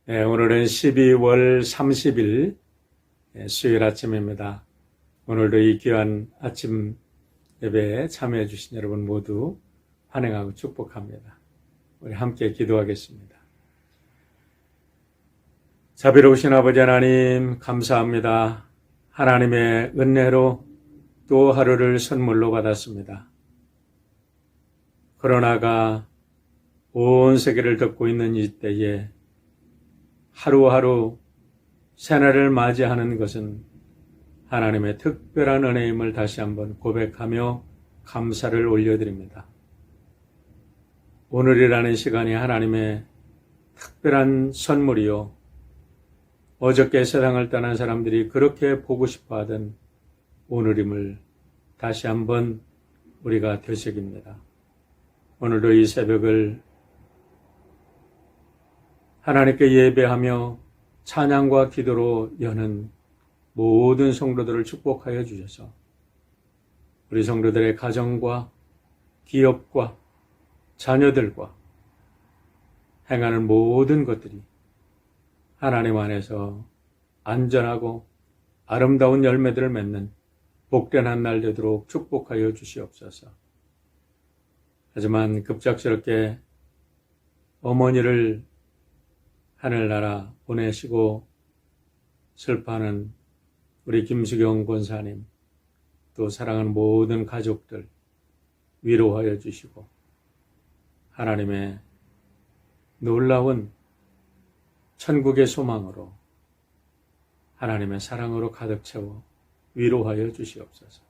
네, 오늘은 12월 30일 수요일 아침입니다. 오늘도 이 귀한 아침 예배에 참여해 주신 여러분 모두 환영하고 축복합니다. 우리 함께 기도하겠습니다. 자비로우신 아버지 하나님 감사합니다. 하나님의 은혜로 또 하루를 선물로 받았습니다. 코로나가 온 세계를 덮고 있는 이 때에 하루하루 새날을 맞이하는 것은 하나님의 특별한 은혜임을 다시 한번 고백하며 감사를 올려드립니다. 오늘이라는 시간이 하나님의 특별한 선물이요, 어저께 세상을 떠난 사람들이 그렇게 보고 싶어하던 오늘임을 다시 한번 우리가 되새깁니다. 오늘도 이 새벽을 하나님께 예배하며 찬양과 기도로 여는 모든 성도들을 축복하여 주셔서 우리 성도들의 가정과 기업과 자녀들과 행하는 모든 것들이 하나님 안에서 안전하고 아름다운 열매들을 맺는 복된 한 날 되도록 축복하여 주시옵소서. 하지만 급작스럽게 어머니를 하늘나라 보내시고 슬퍼하는 우리 김수경 권사님, 또 사랑하는 모든 가족들 위로하여 주시고 하나님의 놀라운 천국의 소망으로 하나님의 사랑으로 가득 채워 위로하여 주시옵소서.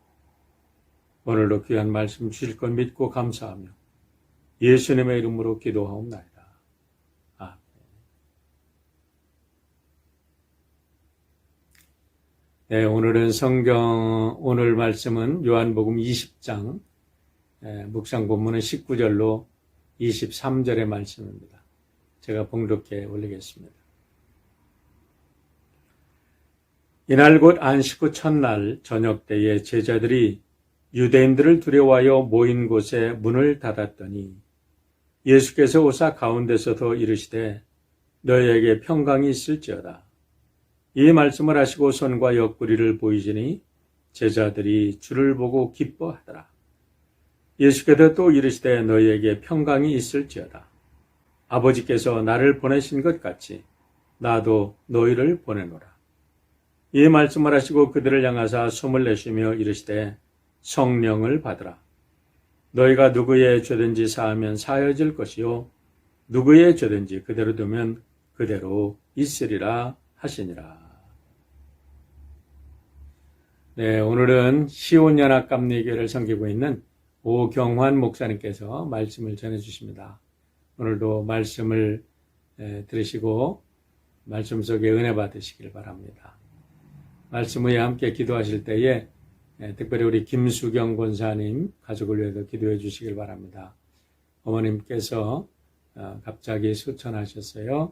오늘도 귀한 말씀 주실 것 믿고 감사하며 예수님의 이름으로 기도하옵나이다. 네, 오늘은 오늘 말씀은 요한복음 20장, 묵상 본문은 19절로 23절의 말씀입니다. 제가 봉독해 올리겠습니다. 이날 곧 안식 후 첫날 저녁 때에 제자들이 유대인들을 두려워하여 모인 곳에 문을 닫았더니 예수께서 오사 가운데서도 이르시되 너희에게 평강이 있을지어다. 이 말씀을 하시고 손과 옆구리를 보이시니 제자들이 주를 보고 기뻐하더라. 예수께서 또 이르시되 너희에게 평강이 있을지어다. 아버지께서 나를 보내신 것 같이 나도 너희를 보내노라. 이 말씀을 하시고 그들을 향하사 숨을 내쉬며 이르시되 성령을 받으라. 너희가 누구의 죄든지 사하면 사하여질 것이요 누구의 죄든지 그대로 두면 그대로 있으리라 하시니라. 네, 오늘은 시온연합감리교회를 섬기고 있는 오경환 목사님께서 말씀을 전해주십니다. 오늘도 말씀을 들으시고 말씀 속에 은혜 받으시길 바랍니다. 말씀 후에 함께 기도하실 때에 특별히 우리 김수경 권사님 가족을 위해서 기도해 주시길 바랍니다. 어머님께서 갑자기 소천하셨어요.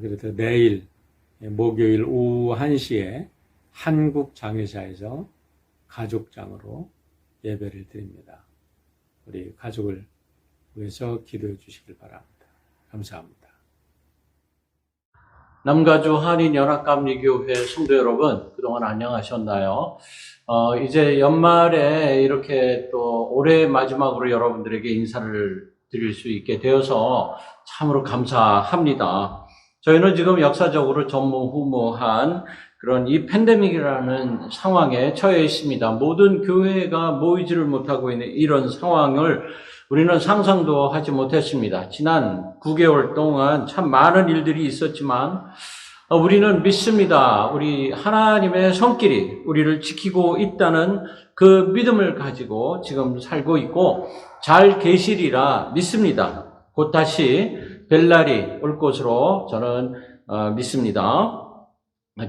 그래서 내일 목요일 오후 1시에 한국장애사에서 가족장으로 예배를 드립니다. 우리 가족을 위해서 기도해 주시길 바랍니다. 감사합니다. 남가주 한인연합감리교회 성도 여러분, 그동안 안녕하셨나요? 이제 연말에 이렇게 또 올해 마지막으로 여러분들에게 인사를 드릴 수 있게 되어서 참으로 감사합니다. 저희는 지금 역사적으로 전무후무한 그런 이 팬데믹이라는 상황에 처해 있습니다. 모든 교회가 모이지를 못하고 있는 이런 상황을 우리는 상상도 하지 못했습니다. 지난 9개월 동안 참 많은 일들이 있었지만 우리는 믿습니다. 우리 하나님의 손길이 우리를 지키고 있다는 그 믿음을 가지고 지금 살고 있고 잘 계시리라 믿습니다. 곧 다시 뵐 날이 올 것으로 저는 믿습니다.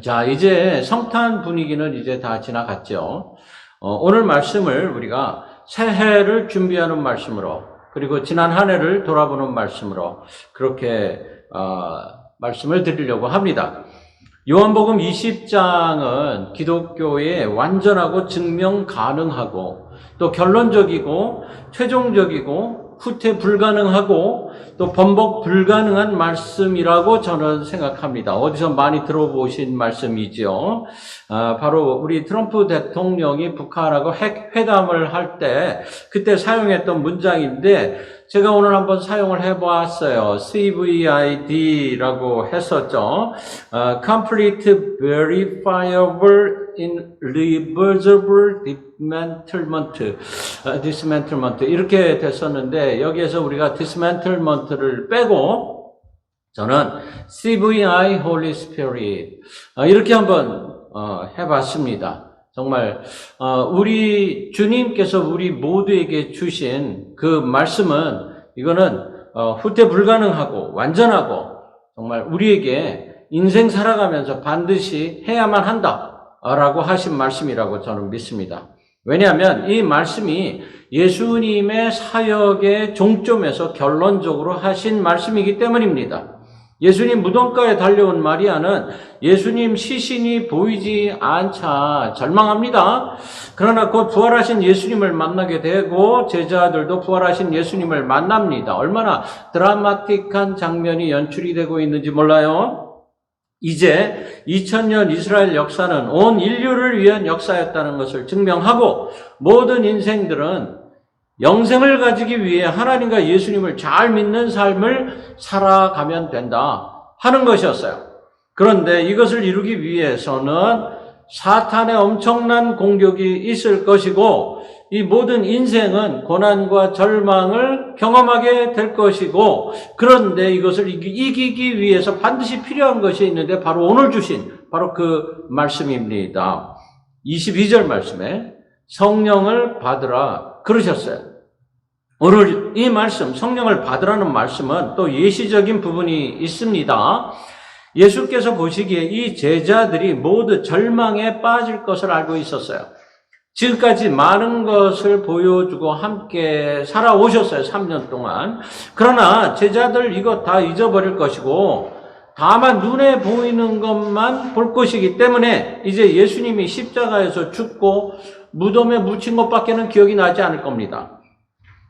자, 이제 성탄 분위기는 이제 다 지나갔죠. 오늘 말씀을 우리가 새해를 준비하는 말씀으로 그리고 지난 한 해를 돌아보는 말씀으로 그렇게 말씀을 드리려고 합니다. 요한복음 20장은 기독교의 완전하고 증명 가능하고 또 결론적이고 최종적이고 후퇴 불가능하고 또 번복 불가능한 말씀이라고 저는 생각합니다. 어디서 많이 들어보신 말씀이죠. 바로 우리 트럼프 대통령이 북한하고 핵 회담을 할 때 그때 사용했던 문장인데 제가 오늘 한번 사용을 해봤어요. CVID라고 했었죠. Complete Verifiable Irreversible Dismantlement 이렇게 됐었는데 여기에서 우리가 dismantlement를 빼고 저는 CVI Holy Spirit 이렇게 한번 해봤습니다. 정말 우리 주님께서 우리 모두에게 주신 그 말씀은 이거는 후퇴 불가능하고 완전하고 정말 우리에게 인생 살아가면서 반드시 해야만 한다라고 하신 말씀이라고 저는 믿습니다. 왜냐하면 이 말씀이 예수님의 사역의 종점에서 결론적으로 하신 말씀이기 때문입니다. 예수님 무덤가에 달려온 마리아는 예수님 시신이 보이지 않자 절망합니다. 그러나 곧 부활하신 예수님을 만나게 되고 제자들도 부활하신 예수님을 만납니다. 얼마나 드라마틱한 장면이 연출이 되고 있는지 몰라요? 이제 2000년 이스라엘 역사는 온 인류를 위한 역사였다는 것을 증명하고 모든 인생들은 영생을 가지기 위해 하나님과 예수님을 잘 믿는 삶을 살아가면 된다 하는 것이었어요. 그런데 이것을 이루기 위해서는 사탄의 엄청난 공격이 있을 것이고 이 모든 인생은 고난과 절망을 경험하게 될 것이고 그런데 이것을 이기기 위해서 반드시 필요한 것이 있는데 바로 오늘 주신 바로 그 말씀입니다. 22절 말씀에 성령을 받으라 그러셨어요. 오늘 이 말씀, 성령을 받으라는 말씀은 또 예시적인 부분이 있습니다. 예수께서 보시기에 이 제자들이 모두 절망에 빠질 것을 알고 있었어요. 지금까지 많은 것을 보여주고 함께 살아오셨어요. 3년 동안. 그러나 제자들 이거 다 잊어버릴 것이고 다만 눈에 보이는 것만 볼 것이기 때문에 이제 예수님이 십자가에서 죽고 무덤에 묻힌 것밖에는 기억이 나지 않을 겁니다.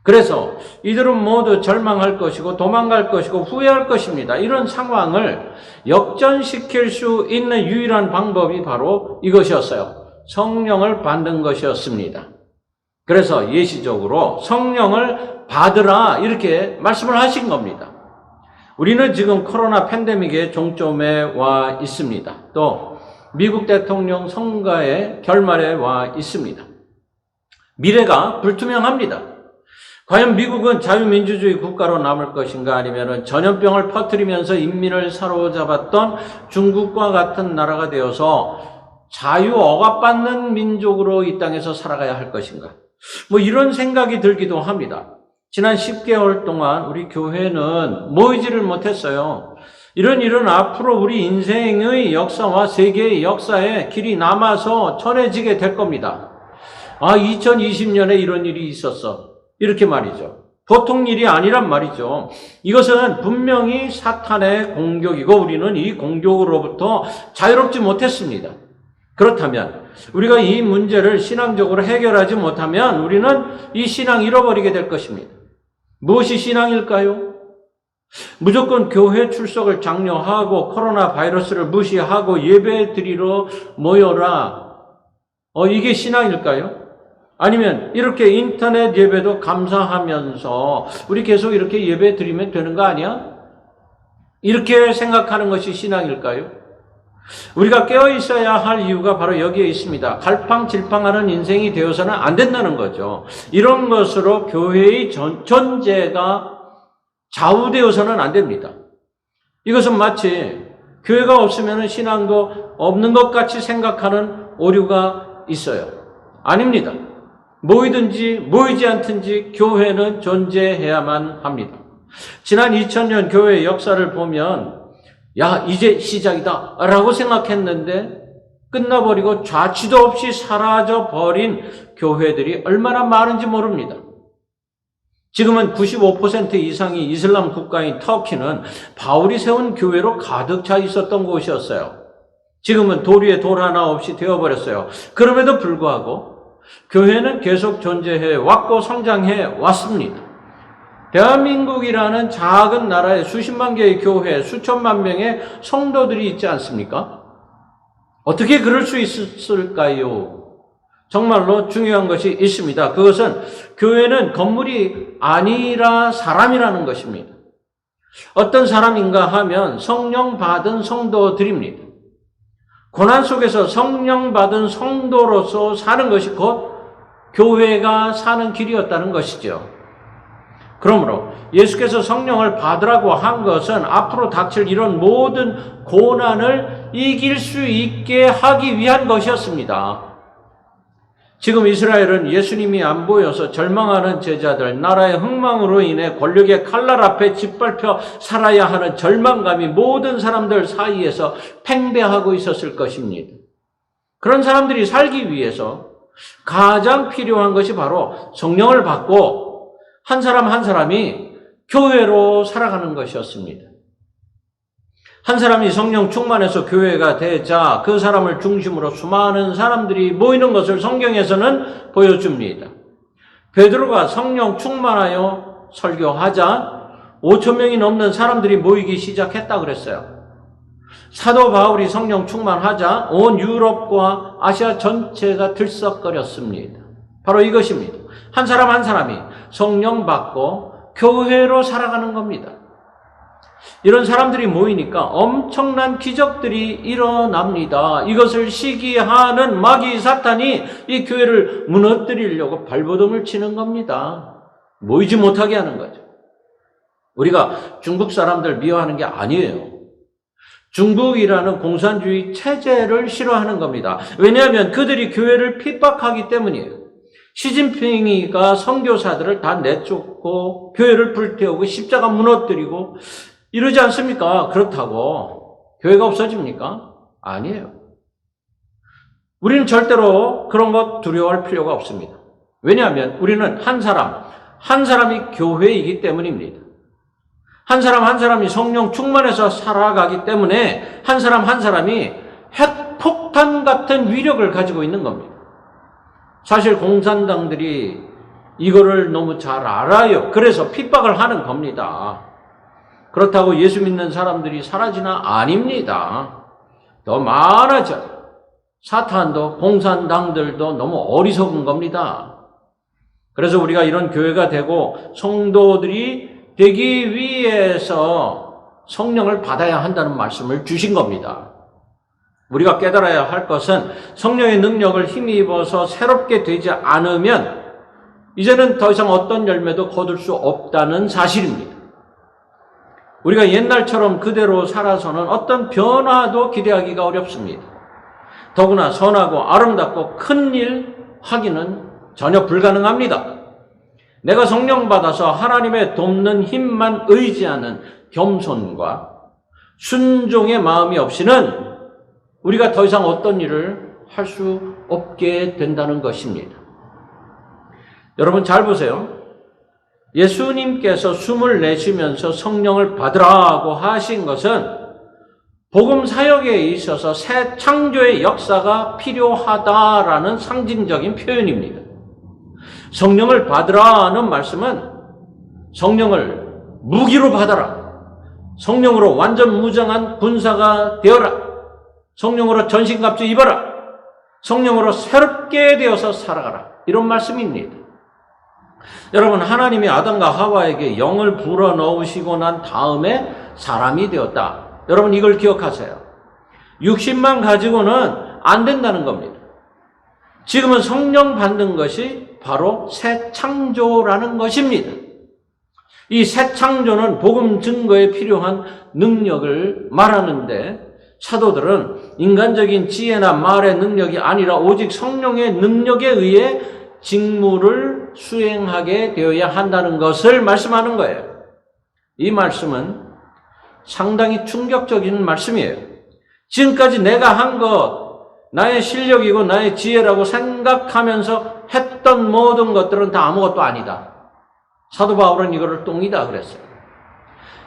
그래서 이들은 모두 절망할 것이고 도망갈 것이고 후회할 것입니다. 이런 상황을 역전시킬 수 있는 유일한 방법이 바로 이것이었어요. 성령을 받는 것이었습니다. 그래서 예시적으로 성령을 받으라 이렇게 말씀을 하신 겁니다. 우리는 지금 코로나 팬데믹의 종점에 와 있습니다. 또 미국 대통령 선거의 결말에 와 있습니다. 미래가 불투명합니다. 과연 미국은 자유민주주의 국가로 남을 것인가 아니면 전염병을 퍼뜨리면서 인민을 사로잡았던 중국과 같은 나라가 되어서 자유 억압받는 민족으로 이 땅에서 살아가야 할 것인가? 이런 생각이 들기도 합니다. 지난 10개월 동안 우리 교회는 모이지를 못했어요. 이런 일은 앞으로 우리 인생의 역사와 세계의 역사에 길이 남아서 전해지게 될 겁니다. 2020년에 이런 일이 있었어. 이렇게 말이죠. 보통 일이 아니란 말이죠. 이것은 분명히 사탄의 공격이고 우리는 이 공격으로부터 자유롭지 못했습니다. 그렇다면 우리가 이 문제를 신앙적으로 해결하지 못하면 우리는 이 신앙 잃어버리게 될 것입니다. 무엇이 신앙일까요? 무조건 교회 출석을 장려하고 코로나 바이러스를 무시하고 예배 드리러 모여라. 이게 신앙일까요? 아니면 이렇게 인터넷 예배도 감사하면서 우리 계속 이렇게 예배 드리면 되는 거 아니야? 이렇게 생각하는 것이 신앙일까요? 우리가 깨어 있어야 할 이유가 바로 여기에 있습니다. 갈팡질팡하는 인생이 되어서는 안 된다는 거죠. 이런 것으로 교회의 존재가 좌우되어서는 안 됩니다. 이것은 마치 교회가 없으면 신앙도 없는 것 같이 생각하는 오류가 있어요. 아닙니다. 모이든지 모이지 않든지 교회는 존재해야만 합니다. 지난 2000년 교회의 역사를 보면 야, 이제 시작이다 라고 생각했는데 끝나버리고 좌치도 없이 사라져버린 교회들이 얼마나 많은지 모릅니다. 지금은 95% 이상이 이슬람 국가인 터키는 바울이 세운 교회로 가득 차 있었던 곳이었어요. 지금은 돌 위에 돌 하나 없이 되어버렸어요. 그럼에도 불구하고 교회는 계속 존재해 왔고 성장해 왔습니다. 대한민국이라는 작은 나라에 수십만 개의 교회, 수천만 명의 성도들이 있지 않습니까? 어떻게 그럴 수 있을까요? 정말로 중요한 것이 있습니다. 그것은 교회는 건물이 아니라 사람이라는 것입니다. 어떤 사람인가 하면 성령 받은 성도들입니다. 고난 속에서 성령 받은 성도로서 사는 것이 곧 교회가 사는 길이었다는 것이죠. 그러므로 예수께서 성령을 받으라고 한 것은 앞으로 닥칠 이런 모든 고난을 이길 수 있게 하기 위한 것이었습니다. 지금 이스라엘은 예수님이 안 보여서 절망하는 제자들, 나라의 흥망으로 인해 권력의 칼날 앞에 짓밟혀 살아야 하는 절망감이 모든 사람들 사이에서 팽배하고 있었을 것입니다. 그런 사람들이 살기 위해서 가장 필요한 것이 바로 성령을 받고 한 사람 한 사람이 교회로 살아가는 것이었습니다. 한 사람이 성령 충만해서 교회가 되자 그 사람을 중심으로 수많은 사람들이 모이는 것을 성경에서는 보여줍니다. 베드로가 성령 충만하여 설교하자 5천 명이 넘는 사람들이 모이기 시작했다 그랬어요. 사도 바울이 성령 충만하자 온 유럽과 아시아 전체가 들썩거렸습니다. 바로 이것입니다. 한 사람 한 사람이 성령 받고 교회로 살아가는 겁니다. 이런 사람들이 모이니까 엄청난 기적들이 일어납니다. 이것을 시기하는 마귀 사탄이 이 교회를 무너뜨리려고 발버둥을 치는 겁니다. 모이지 못하게 하는 거죠. 우리가 중국 사람들 미워하는 게 아니에요. 중국이라는 공산주의 체제를 싫어하는 겁니다. 왜냐하면 그들이 교회를 핍박하기 때문이에요. 시진핑이가 선교사들을 다 내쫓고 교회를 불태우고 십자가 무너뜨리고 이러지 않습니까? 그렇다고 교회가 없어집니까? 아니에요. 우리는 절대로 그런 것 두려워할 필요가 없습니다. 왜냐하면 우리는 한 사람이 교회이기 때문입니다. 한 사람 한 사람이 성령 충만해서 살아가기 때문에 한 사람이 핵폭탄 같은 위력을 가지고 있는 겁니다. 사실 공산당들이 이거를 너무 잘 알아요. 그래서 핍박을 하는 겁니다. 그렇다고 예수 믿는 사람들이 사라지나? 아닙니다. 더 많아져요. 사탄도 공산당들도 너무 어리석은 겁니다. 그래서 우리가 이런 교회가 되고 성도들이 되기 위해서 성령을 받아야 한다는 말씀을 주신 겁니다. 우리가 깨달아야 할 것은 성령의 능력을 힘입어서 새롭게 되지 않으면 이제는 더 이상 어떤 열매도 거둘 수 없다는 사실입니다. 우리가 옛날처럼 그대로 살아서는 어떤 변화도 기대하기가 어렵습니다. 더구나 선하고 아름답고 큰 일 하기는 전혀 불가능합니다. 내가 성령 받아서 하나님의 돕는 힘만 의지하는 겸손과 순종의 마음이 없이는 우리가 더 이상 어떤 일을 할 수 없게 된다는 것입니다. 여러분 잘 보세요. 예수님께서 숨을 내쉬면서 성령을 받으라고 하신 것은 복음 사역에 있어서 새 창조의 역사가 필요하다라는 상징적인 표현입니다. 성령을 받으라는 말씀은 성령을 무기로 받아라. 성령으로 완전 무장한 군사가 되어라. 성령으로 전신갑주 입어라. 성령으로 새롭게 되어서 살아가라. 이런 말씀입니다. 여러분, 하나님이 아담과 하와에게 영을 불어넣으시고 난 다음에 사람이 되었다. 여러분 이걸 기억하세요. 육신만 가지고는 안 된다는 겁니다. 지금은 성령 받는 것이 바로 새 창조라는 것입니다. 이 새 창조는 복음 증거에 필요한 능력을 말하는데 사도들은 인간적인 지혜나 말의 능력이 아니라 오직 성령의 능력에 의해 직무를 수행하게 되어야 한다는 것을 말씀하는 거예요. 이 말씀은 상당히 충격적인 말씀이에요. 지금까지 내가 한 것, 나의 실력이고 나의 지혜라고 생각하면서 했던 모든 것들은 다 아무것도 아니다. 사도 바울은 이거를 똥이다 그랬어요.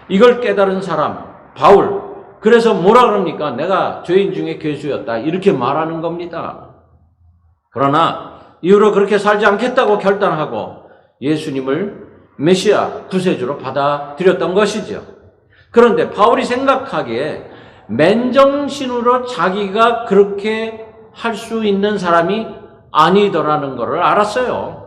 이걸 깨달은 사람, 바울, 그래서 뭐라 그럽니까? 내가 죄인 중에 괴수였다. 이렇게 말하는 겁니다. 그러나 이후로 그렇게 살지 않겠다고 결단하고 예수님을 메시아, 구세주로 받아들였던 것이죠. 그런데 바울이 생각하기에 맨정신으로 자기가 그렇게 할 수 있는 사람이 아니더라는 것을 알았어요.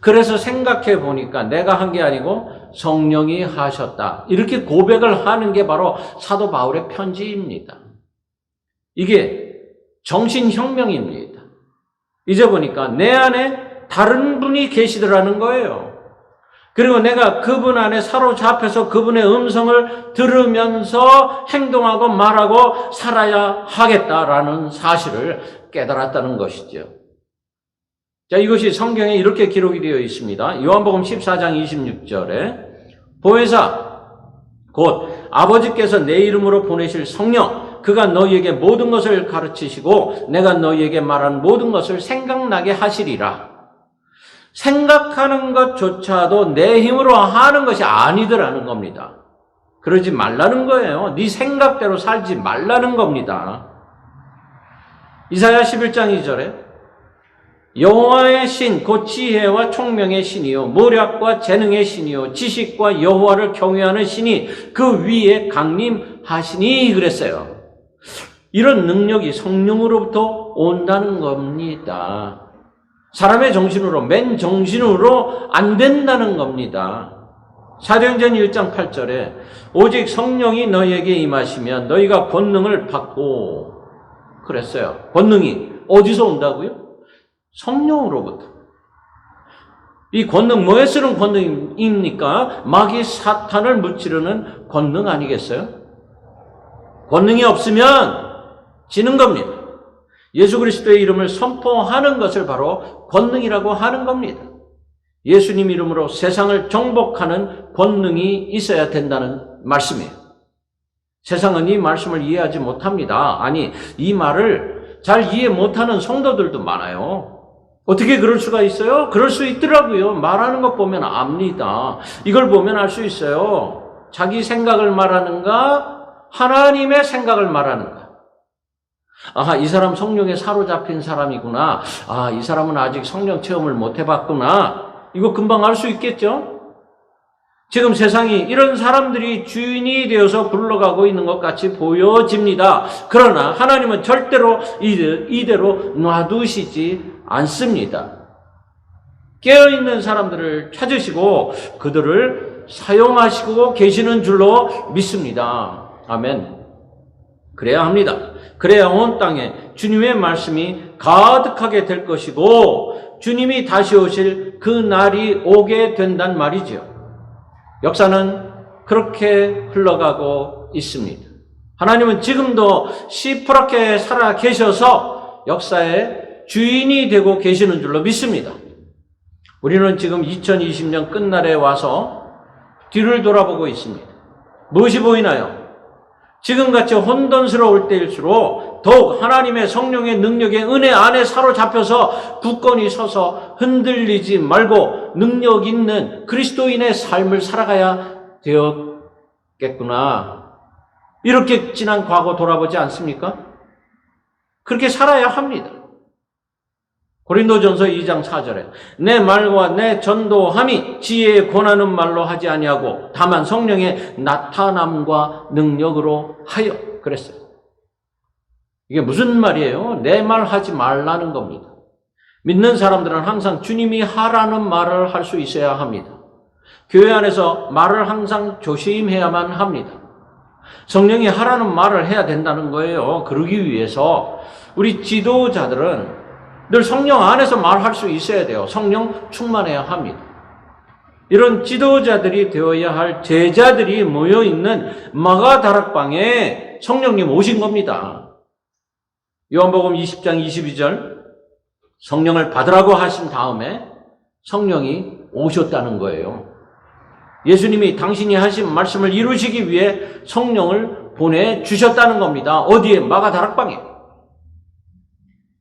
그래서 생각해 보니까 내가 한 게 아니고 성령이 하셨다. 이렇게 고백을 하는 게 바로 사도 바울의 편지입니다. 이게 정신혁명입니다. 이제 보니까 내 안에 다른 분이 계시더라는 거예요. 그리고 내가 그분 안에 사로잡혀서 그분의 음성을 들으면서 행동하고 말하고 살아야 하겠다라는 사실을 깨달았다는 것이죠. 자, 이것이 성경에 이렇게 기록이 되어 있습니다. 요한복음 14장 26절에 보혜사 곧 아버지께서 내 이름으로 보내실 성령 그가 너희에게 모든 것을 가르치시고 내가 너희에게 말한 모든 것을 생각나게 하시리라. 생각하는 것조차도 내 힘으로 하는 것이 아니더라는 겁니다. 그러지 말라는 거예요. 네 생각대로 살지 말라는 겁니다. 이사야 11장 2절에 여호와의 신, 곧 지혜와 총명의 신이요 모략과 재능의 신이요 지식과 여호와를 경외하는 신이 그 위에 강림하시니 그랬어요. 이런 능력이 성령으로부터 온다는 겁니다. 사람의 정신으로, 맨 정신으로 안 된다는 겁니다. 사도행전 1장 8절에 오직 성령이 너희에게 임하시면 너희가 권능을 받고 그랬어요. 권능이 어디서 온다고요? 성령으로부터. 이 권능 뭐에 쓰는 권능입니까? 마귀 사탄을 무찌르는 권능 아니겠어요? 권능이 없으면 지는 겁니다. 예수 그리스도의 이름을 선포하는 것을 바로 권능이라고 하는 겁니다. 예수님 이름으로 세상을 정복하는 권능이 있어야 된다는 말씀이에요. 세상은 이 말씀을 이해하지 못합니다. 아니, 이 말을 잘 이해 못하는 성도들도 많아요. 어떻게 그럴 수가 있어요? 그럴 수 있더라고요. 말하는 것 보면 압니다. 이걸 보면 알 수 있어요. 자기 생각을 말하는가? 하나님의 생각을 말하는가? 아하, 이 사람 성령에 사로잡힌 사람이구나. 아, 이 사람은 아직 성령 체험을 못 해봤구나. 이거 금방 알 수 있겠죠? 지금 세상이 이런 사람들이 주인이 되어서 굴러가고 있는 것 같이 보여집니다. 그러나 하나님은 절대로 이대로 놔두시지 않습니다. 깨어있는 사람들을 찾으시고 그들을 사용하시고 계시는 줄로 믿습니다. 아멘. 그래야 합니다. 그래야 온 땅에 주님의 말씀이 가득하게 될 것이고 주님이 다시 오실 그 날이 오게 된단 말이죠. 역사는 그렇게 흘러가고 있습니다. 하나님은 지금도 시퍼렇게 살아 계셔서 역사의 주인이 되고 계시는 줄로 믿습니다. 우리는 지금 2020년 끝날에 와서 뒤를 돌아보고 있습니다. 무엇이 보이나요? 지금같이 혼돈스러울 때일수록 더욱 하나님의 성령의 능력의 은혜 안에 사로잡혀서 굳건히 서서 흔들리지 말고 능력 있는 그리스도인의 삶을 살아가야 되었겠구나. 이렇게 지난 과거 돌아보지 않습니까? 그렇게 살아야 합니다. 고린도전서 2장 4절에 내 말과 내 전도함이 지혜에 권하는 말로 하지 아니하고 다만 성령의 나타남과 능력으로 하여 그랬어요. 이게 무슨 말이에요? 내 말 하지 말라는 겁니다. 믿는 사람들은 항상 주님이 하라는 말을 할 수 있어야 합니다. 교회 안에서 말을 항상 조심해야만 합니다. 성령이 하라는 말을 해야 된다는 거예요. 그러기 위해서 우리 지도자들은 늘 성령 안에서 말할 수 있어야 돼요. 성령 충만해야 합니다. 이런 지도자들이 되어야 할 제자들이 모여있는 마가다락방에 성령님 오신 겁니다. 요한복음 20장 22절 성령을 받으라고 하신 다음에 성령이 오셨다는 거예요. 예수님이 당신이 하신 말씀을 이루시기 위해 성령을 보내주셨다는 겁니다. 어디에? 마가다락방에.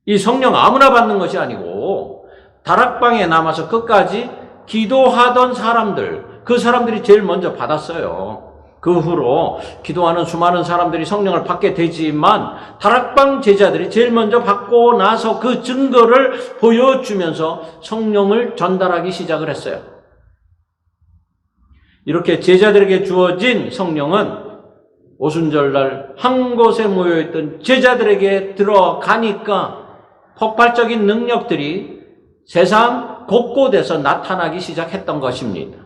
이 성령 아무나 받는 것이 아니고 다락방에 남아서 끝까지 기도하던 사람들, 그 사람들이 제일 먼저 받았어요. 그 후로 기도하는 수많은 사람들이 성령을 받게 되지만 다락방 제자들이 제일 먼저 받고 나서 그 증거를 보여주면서 성령을 전달하기 시작을 했어요. 이렇게 제자들에게 주어진 성령은 오순절날 한 곳에 모여있던 제자들에게 들어가니까 폭발적인 능력들이 세상 곳곳에서 나타나기 시작했던 것입니다.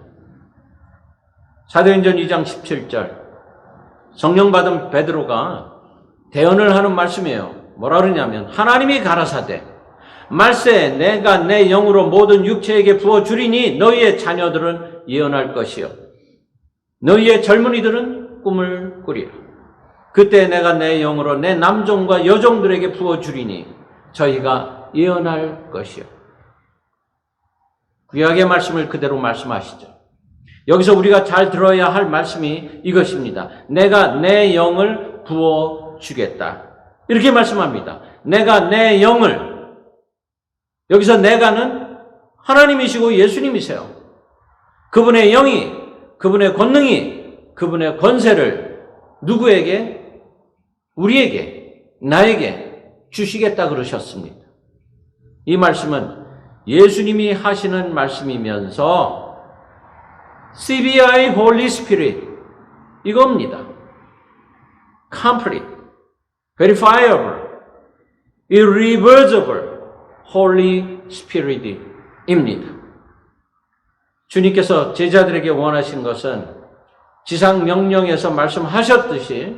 사도행전 2장 17절 성령 받은 베드로가 대언을 하는 말씀이에요. 뭐라 그러냐면 하나님이 가라사대 말세 내가 내 영으로 모든 육체에게 부어주리니 너희의 자녀들은 예언할 것이요 너희의 젊은이들은 꿈을 꾸리라. 그때 내가 내 영으로 내 남종과 여종들에게 부어주리니 저희가 예언할 것이요. 구약의 말씀을 그대로 말씀하시죠. 여기서 우리가 잘 들어야 할 말씀이 이것입니다. 내가 내 영을 부어주겠다. 이렇게 말씀합니다. 내가 내 영을, 여기서 내가는 하나님이시고 예수님이세요. 그분의 영이, 그분의 권능이, 그분의 권세를 누구에게? 우리에게, 나에게 주시겠다 그러셨습니다. 이 말씀은 예수님이 하시는 말씀이면서 CBI Holy Spirit 이겁니다. Complete, Verifiable, Irreversible Holy Spirit입니다. 주님께서 제자들에게 원하신 것은 지상 명령에서 말씀하셨듯이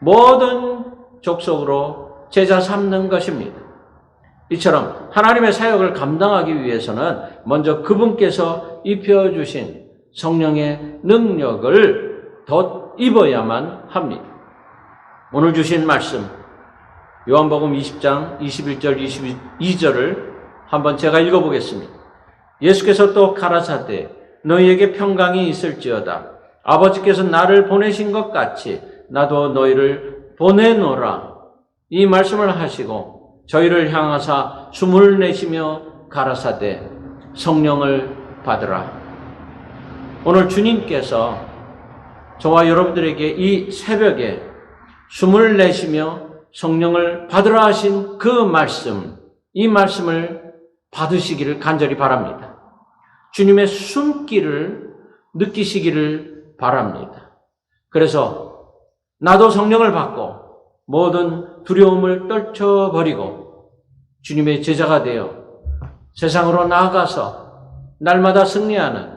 모든 족속으로 제자 삼는 것입니다. 이처럼 하나님의 사역을 감당하기 위해서는 먼저 그분께서 입혀주신 성령의 능력을 덧입어야만 합니다. 오늘 주신 말씀 요한복음 20장 21절 22절을 한번 제가 읽어보겠습니다. 예수께서 또 가라사대 너희에게 평강이 있을지어다. 아버지께서 나를 보내신 것 같이 나도 너희를 보내노라. 이 말씀을 하시고 저희를 향하사 숨을 내쉬며 가라사대 성령을 받으라. 오늘 주님께서 저와 여러분들에게 이 새벽에 숨을 내쉬며 성령을 받으라 하신 그 말씀, 이 말씀을 받으시기를 간절히 바랍니다. 주님의 숨기를 느끼시기를 바랍니다. 그래서 나도 성령을 받고 모든 두려움을 떨쳐버리고 주님의 제자가 되어 세상으로 나아가서 날마다 승리하는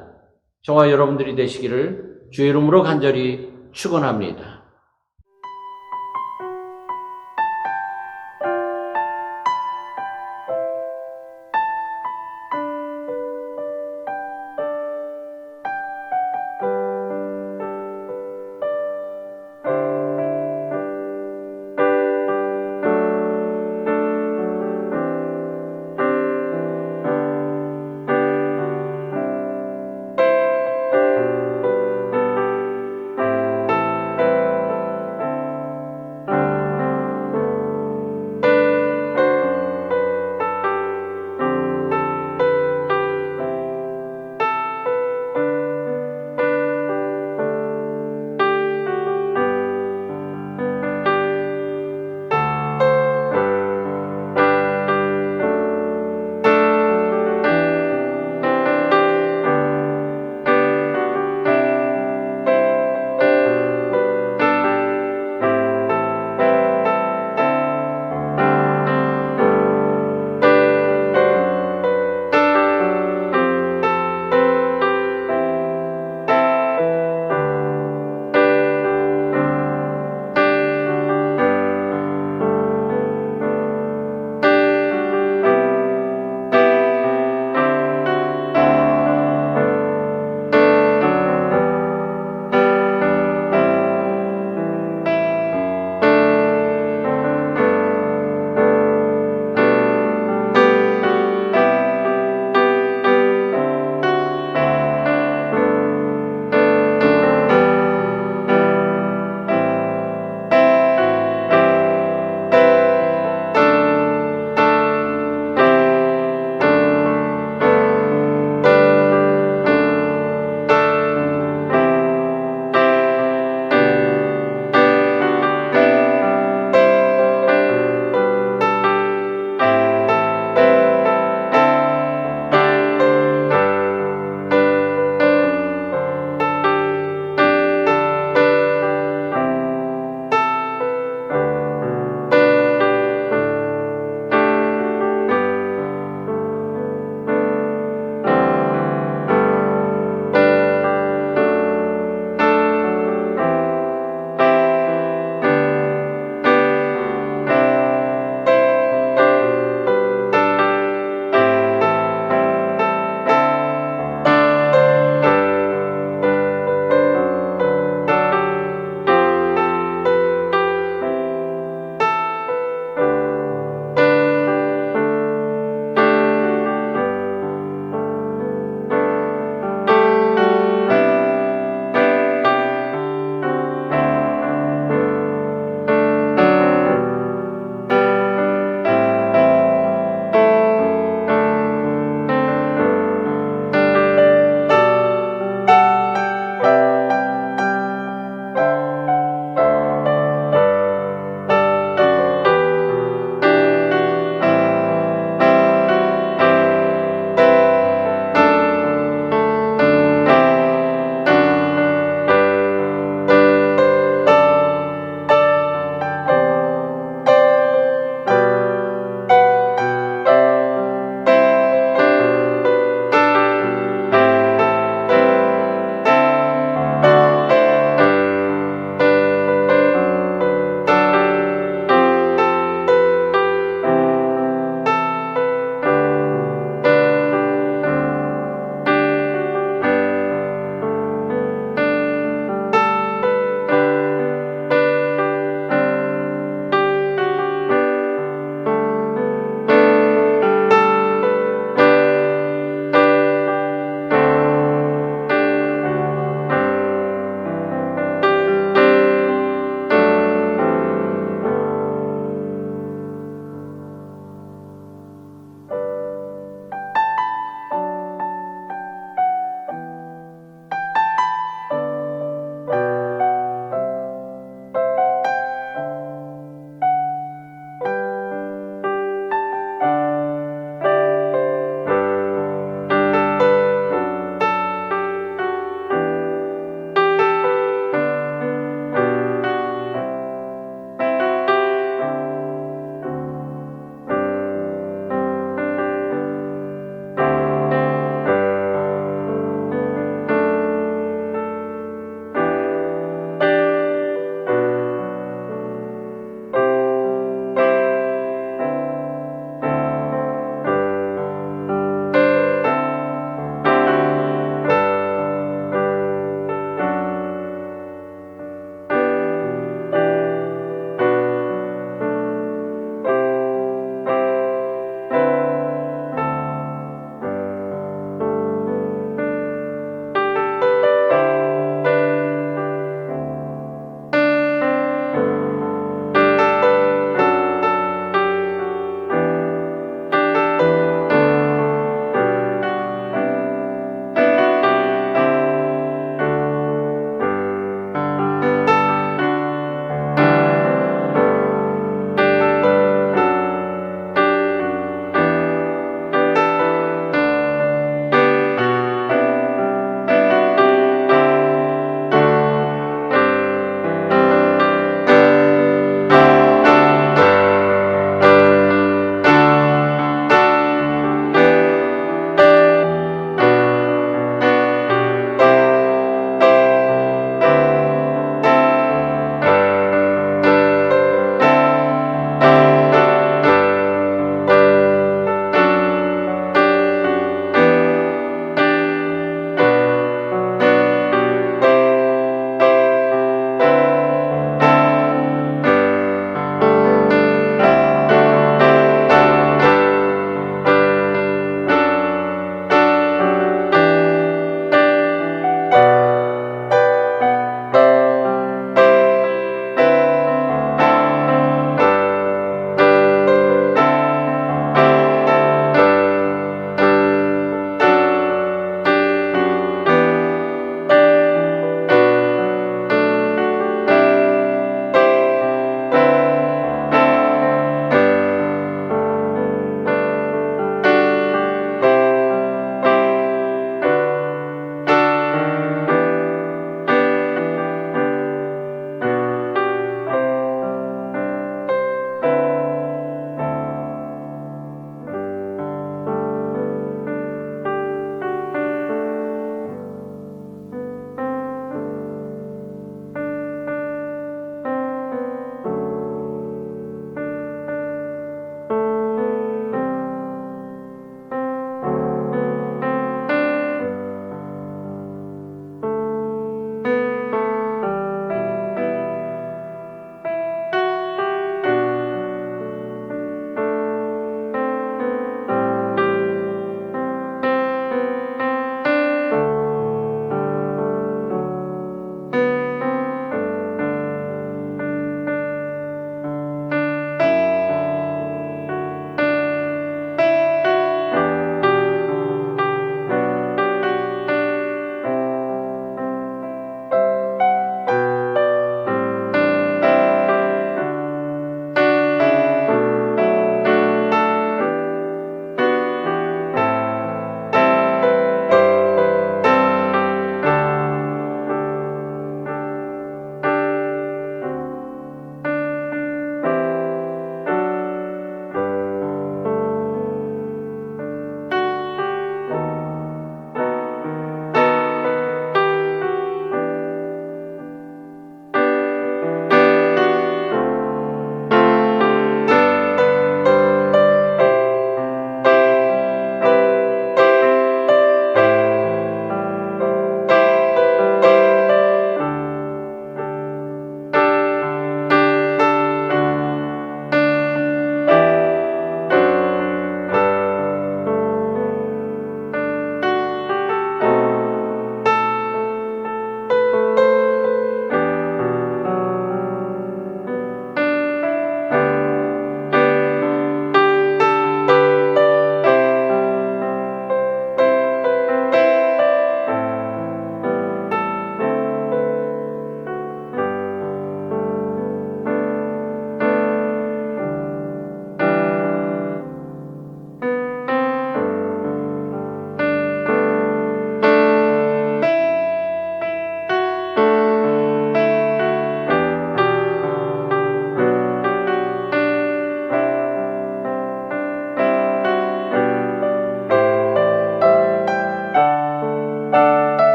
저와 여러분들이 되시기를 주의 이름으로 간절히 축원합니다.